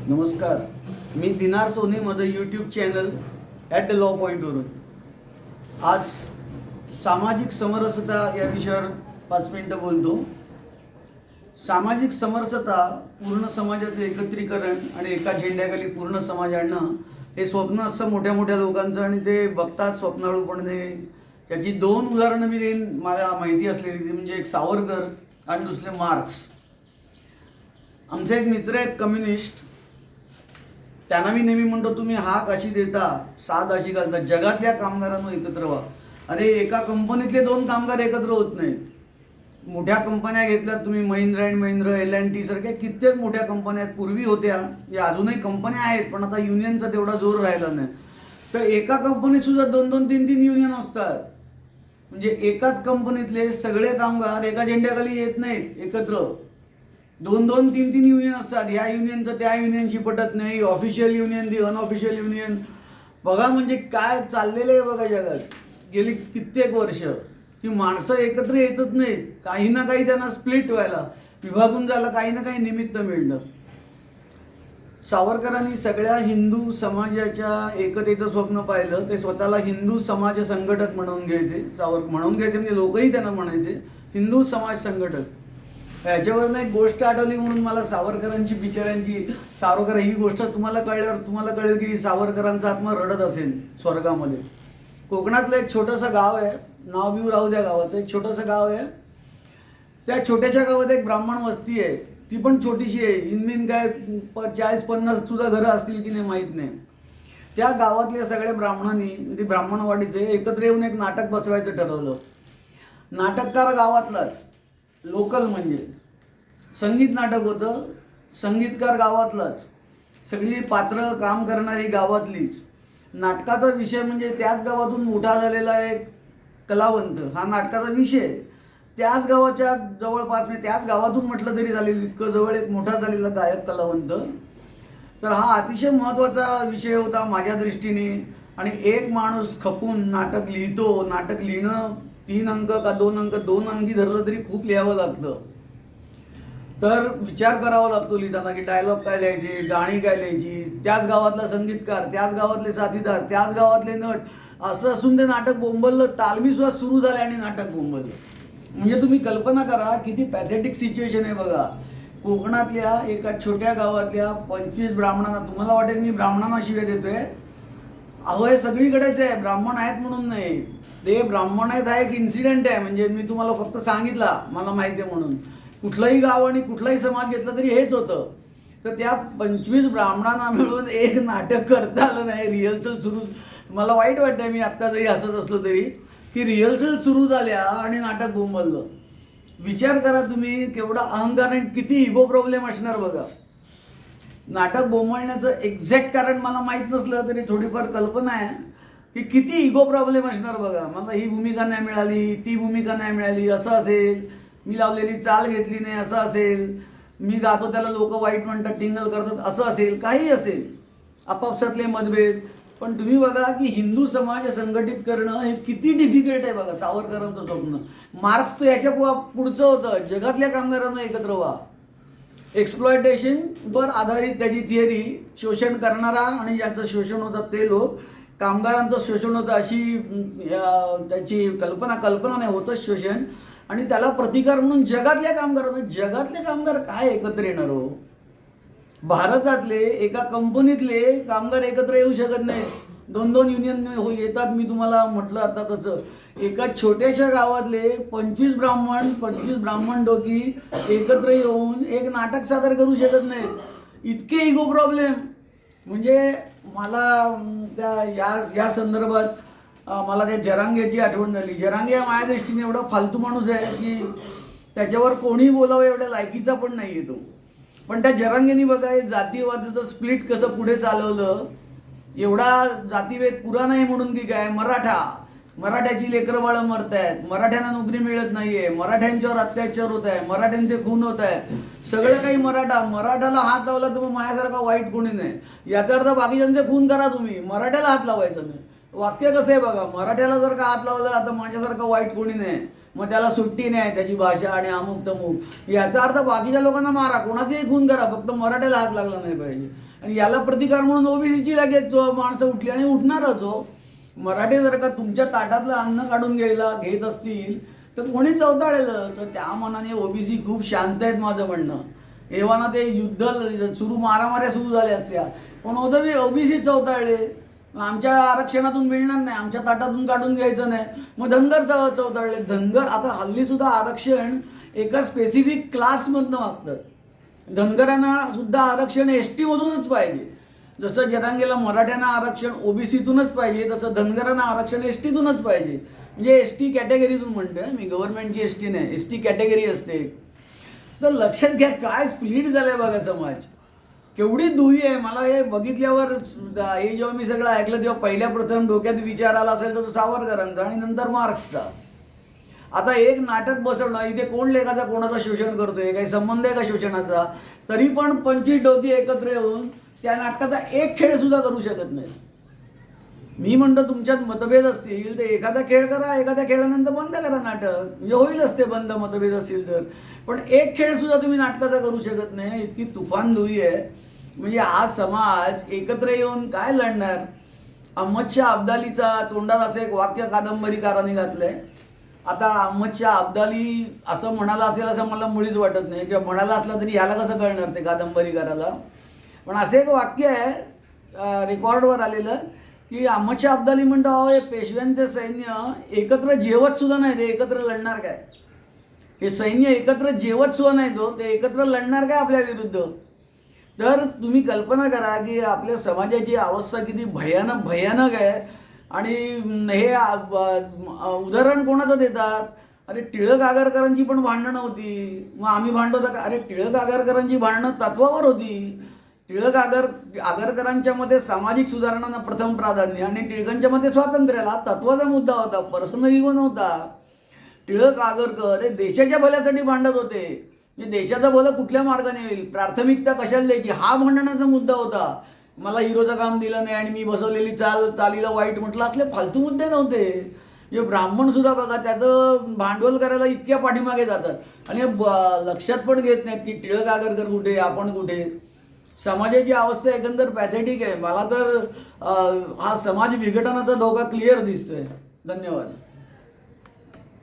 नमस्कार. मी दिनार सोनी माझं YouTube channel at the law पॉईंटवरून आज सामाजिक समरसता या विषयावर 5 मिनिटं बोलतो. सामाजिक समरसता पूर्ण समाजाचं एकत्रीकरण आणि एका झेंड्याखाली पूर्ण समाज आणणं हे स्वप्न असतं मोठ्या मोठ्या लोकांचं आणि ते बघतात स्वप्नाळूपणे. त्याची 2 उदाहरणं मी देईन मला माहिती असलेली. ती म्हणजे एक सावरकर आणि दुसरे मार्क्स. आमचे एक मित्र आहेत कम्युनिस्ट. त्यांना मी नेहमी म्हणतो तुम्ही हाक अशी देता साथ अशी घालता जगातल्या कामगारांना एकत्र व्हा. अरे एका कंपनीतले 2 कामगार एकत्र होत नाहीत. मोठ्या कंपन्या घेतल्यात तुम्ही, महिंद्रा अँड महिंद्रा, L&T सारख्या कित्येक मोठ्या कंपन्या पूर्वी होत्या, या अजूनही कंपन्या आहेत, पण आता युनियनचा तेवढा जोर राहिला नाही. तर एका कंपनीत सुद्धा 2-2, 3-3 युनियन असतात. म्हणजे एकाच कंपनीतले सगळे कामगार एका झेंड्याखाली येत नाहीत एकत्र. 2-2, 3-3 युनियन असतात. ह्या युनियनचं त्या युनियनशी पटत नाही. ऑफिशियल युनियन दी अनऑफिशियल युनियन. बघा म्हणजे काय चाललेलं आहे बघा जगात गेली कित्येक वर्ष की माणसं एकत्र येतच नाहीत. काही ना काही त्यांना स्प्लिट व्हायला, विभागून जायला काही ना काही निमित्त मिळलं. सावरकरांनी सगळ्या हिंदू समाजाच्या एकतेचं स्वप्न पाहिलं. ते स्वतःला हिंदू समाज संघटक म्हणून घ्यायचे. म्हणून घ्यायचे म्हणजे लोकही त्यांना म्हणायचे हिंदू समाज संघटक. ह्याच्यावरनं एक गोष्ट आठवली म्हणून मला सावरकरांची बिचाऱ्यांची. सावरकर ही गोष्ट तुम्हाला कळल्यावर तुम्हाला कळेल की सावरकरांचा आत्मा रडत असेल स्वर्गामध्ये. कोकणातलं एक छोटंसं गाव आहे, नाव बिव राहू द्या गावाचं. एक छोटंसं गाव आहे. त्या छोट्याशा गावात एक ब्राह्मण वस्ती आहे. ती पण छोटीशी आहे. इनमिन काय 40-50 सुद्धा घरं असतील की नाही माहीत नाही. त्या गावातल्या सगळ्या ब्राह्मणांनी म्हणजे ब्राह्मणवाडीचे एकत्र येऊन एक नाटक बसवायचं ठरवलं. नाटककार गावातलाच, लोकल म्हणजे संगीत नाटक होतं. संगीतकार गावातलाच, सगळी पात्र काम करणारी गावातलीच. नाटकाचा विषय म्हणजे त्याच गावातून मोठा झालेला एक कलावंत हा नाटकाचा विषय. त्याच गावाच्या जवळपास म्हणजे त्याच गावातून म्हटलं तरी चालेल इतकं जवळ एक मोठा झालेला गायक कलावंत. तर हा अतिशय महत्त्वाचा विषय होता माझ्या दृष्टीने. आणि एक माणूस खपून नाटक लिहितो. नाटक लिहिणं 3 अंक का 2 अंक, 2 अंकी धरलं तरी खूप लिहावं लागतं. तर विचार करावा लागतो लिहिताना की डायलॉग काय लिहायचे, गाणी काय लिहायची. त्याच गावातला संगीतकार, त्याच गावातले साथीदार, त्याच गावातले नट, असं असून ते नाटक बोंबललं. तालमीसुद्धा सुरू झाले आणि नाटक बोंबललं. म्हणजे तुम्ही कल्पना करा किती पॅथेटिक सिच्युएशन आहे बघा. कोकणातल्या एका छोट्या गावातल्या 25 ब्राह्मणांना, तुम्हाला वाटेल मी ब्राह्मणांना शिव्या देतोय. अहो हे सगळीकडेच आहे, ब्राह्मण आहेत म्हणून नाही. ते ब्राह्मण आहेत हा एक इन्सिडेंट आहे. म्हणजे मी तुम्हाला फक्त सांगितला मला माहिती आहे म्हणून. कुठलंही गाव आणि कुठलाही समाज घेतला तरी हेच होतं. तर त्या 25 ब्राह्मणांना मिळून एक नाटक करता आलं नाही. रिहर्सल सुरू, मला वाईट वाटतंय मी आत्ता जरी हसत असलो तरी, की रिहर्सल सुरू झाल्या आणि नाटक बोंबललं. विचार करा तुम्ही केवढा अहंकार आणि किती इगो प्रॉब्लेम असणार बघा. नाटक बोंबलण्याचं एक्झॅक्ट कारण मला माहीत नसलं तरी थोडीफार कल्पना आहे की किती इगो प्रॉब्लेम असणार बघा. मला ही भूमिका नाही मिळाली, ती भूमिका नाही मिळाली, असं असेल. मी लावलेली चाल घेतली नाही असं असेल. मी गातो त्याला लोक वाईट म्हणतात, टिंगल करतात असं असेल. काही असेल, आपापसातले मतभेद. पण तुम्ही बघा की हिंदू समाज संघटित करणं हे किती डिफिकल्ट आहे बघा. सावरकरांचं स्वप्न. मार्क्सचं याच्या पुढचं होतं जगातल्या कामगारांना एकत्र व्हा. एक्सप्लॉयटेशनवर आधारित त्याची थिअरी. शोषण करणारा आणि ज्यांचं शोषण होतं ते लोक, कामगारांचं शोषण होतं अशी त्याची कल्पना नाही, होतंच शोषण. आणि त्याला प्रतिकार म्हणून जगातले कामगार काय एकत्र येणार हो. भारतातले एका कंपनीतले कामगार एकत्र येऊ शकत नाही. 2-2 युनियन येतात. मी तुम्हाला म्हटलं आता तसं एका छोट्याशा गावातले 25 ब्राह्मण डोकी एकत्र येऊन एक नाटक सादर करू शकत नाहीत. इतके इगो प्रॉब्लेम. म्हणजे मला या संदर्भात मला त्या जरांगेची आठवण झाली. जरांगे हा माझ्या दृष्टीने एवढा फालतू माणूस आहे की त्याच्यावर कोणी बोलावं एवढ्या लायकीचा पण नाही येतो. पण त्या जरांगेनी बघा हे जातीवादाचं स्प्लिट कसं पुढे चालवलं. एवढा जातीभेद पुरा नाही म्हणून की काय, मराठ्याची लेकरं बाळं मरत आहेत, मराठ्यांना नोकरी मिळत नाहीये, मराठ्यांच्यावर अत्याचार होत आहे, मराठ्यांचे खून होत आहेत, सगळं काही मराठाला हात लावला तर मग माझ्यासारखा वाईट कोणी नाही. याचा अर्थ बाकीच्यांचे खून करा तुम्ही, मराठ्याला हात लावायचं नाही. वाक्य कसं आहे बघा. मराठ्याला जर का हात लावला तर माझ्यासारखं वाईट कोणी नाही. मग त्याला सुट्टी नाही, त्याची भाषा आणि अमुक तमुक. याचा अर्थ बाकीच्या लोकांना मारा, कोणाचेही खून करा, फक्त मराठ्याला हात लागला नाही पाहिजे. आणि याला प्रतिकार म्हणून ओबीसीची लगेच माणसं उठली आणि उठणारच हो. मराठे जर का तुमच्या ताटातलं अन्न काढून घेत असतील तर कोणी चवताळेलं. तर त्या मनाने ओबीसी खूप शांत आहेत माझं म्हणणं. एव्हाना ते युद्ध मारामाऱ्या सुरू झाल्या असत्या, पण ओबीसी चवताळले. आमच्या आरक्षणातून मिळणार नाही, आमच्या ताटातून काढून घ्यायचं नाही, मग धनगर चवताळले. धनगर आता हल्ली सुद्धा आरक्षण एका स्पेसिफिक क्लासमधनं मागतात. धनगरांना सुद्धा आरक्षण एस टीमधूनच पाहिजे. जसं जरांगेला मराठ्यांना आरक्षण ओबीसीतूनच पाहिजे, तसं धनगरांना आरक्षण एस टीतूनच पाहिजे. म्हणजे एस टी कॅटेगरीतून म्हणतोय मी, गव्हर्नमेंटची एस टी नाही, एस टी कॅटेगरी असते. तर लक्षात घ्या काय स्प्लिट झालंय बघा समाज, केवढी दुही आहे. मला हे बघितल्यावर हे जेव्हा मी सगळं ऐकलं तेव्हा पहिल्या प्रथम डोक्यात विचार आला असेल तर तो सावरकरांचा आणि नंतर मार्क्सचा. आता एक नाटक बसवणं, इथे कोण लेखाचा कोणाचं शोषण करतोय, काही संबंध आहे का शोषणाचा, तरी पण 25 डोकी एकत्र येऊन त्या नाटकाचा एक खेळ सुद्धा करू शकत नाही. मी म्हणतो तुमच्यात मतभेद असतील तर एखादा खेळ करा, एखाद्या खेळानंतर बंद करा नाटक, म्हणजे होईलच ते बंद मतभेद असतील तर. पण एक खेळ सुद्धा तुम्ही नाटकाचा करू शकत नाही, इतकी तुफान दुही आहे. म्हणजे हा समाज एकत्र येऊन काय लढणार. अहमद शाह अब्दालीचा तोंडात असं एक वाक्य कादंबरीकारांनी घातलंय. आता अहमद शाह अब्दाली असं म्हणाला असेल असं मला मुळीच वाटत नाही, किंवा म्हणाला असला तरी ह्याला कसं कळणार ते कादंबरीकाराला. पण असं एक वाक्य आहे रेकॉर्डवर आलेलं की अहमद शाह अब्दाली म्हणतो, अहो हे पेशव्यांचे सैन्य एकत्र जेवत सुद्धा नाही, ते एकत्र लढणार काय. हे सैन्य एकत्र जेवत सुद्धा नाही, ते एकत्र लढणार काय आपल्या विरुद्ध. तर तुम्ही कल्पना करा की आपल्या समाजाची अवस्था किती भयानक आहे. आणि हे उदाहरण कोणाचं देतात, अरे टिळक आगरकरांची पण भांडणं नव्हती, मग आम्ही भांडतो का. अरे टिळक आगरकरांची भांडणं तत्वावर होती. टिळक आगरकरांच्या मध्ये सामाजिक सुधारणांना प्रथम प्राधान्य आणि टिळकांच्या मध्ये स्वातंत्र्याला तत्वाचा मुद्दा होता, पर्सनल इगो नव्हता. टिळक आगरकर हे देशाच्या भल्यासाठी भांडत होते. म्हणजे देशाचं भलं कुठल्या मार्गाने होईल, प्राथमिकता कशाला द्यायची, हा भांडणाचा मुद्दा होता. मला हिरोचं काम दिलं नाही आणि मी बसवलेली चालीला वाईट म्हटलं, असले फालतू मुद्दे नव्हते. हे ब्राह्मण सुद्धा बघा त्याचं भांडवल करायला इतक्या पाठीमागे जातात आणि लक्षात पण घेत नाहीत की टिळक आगरकर कुठे, आपण कुठे. समाजाची अवस्था एकंदर पॅथेटिक आहे. मला तर हा समाज विघटनाचा धोका क्लिअर दिसतोय. धन्यवाद.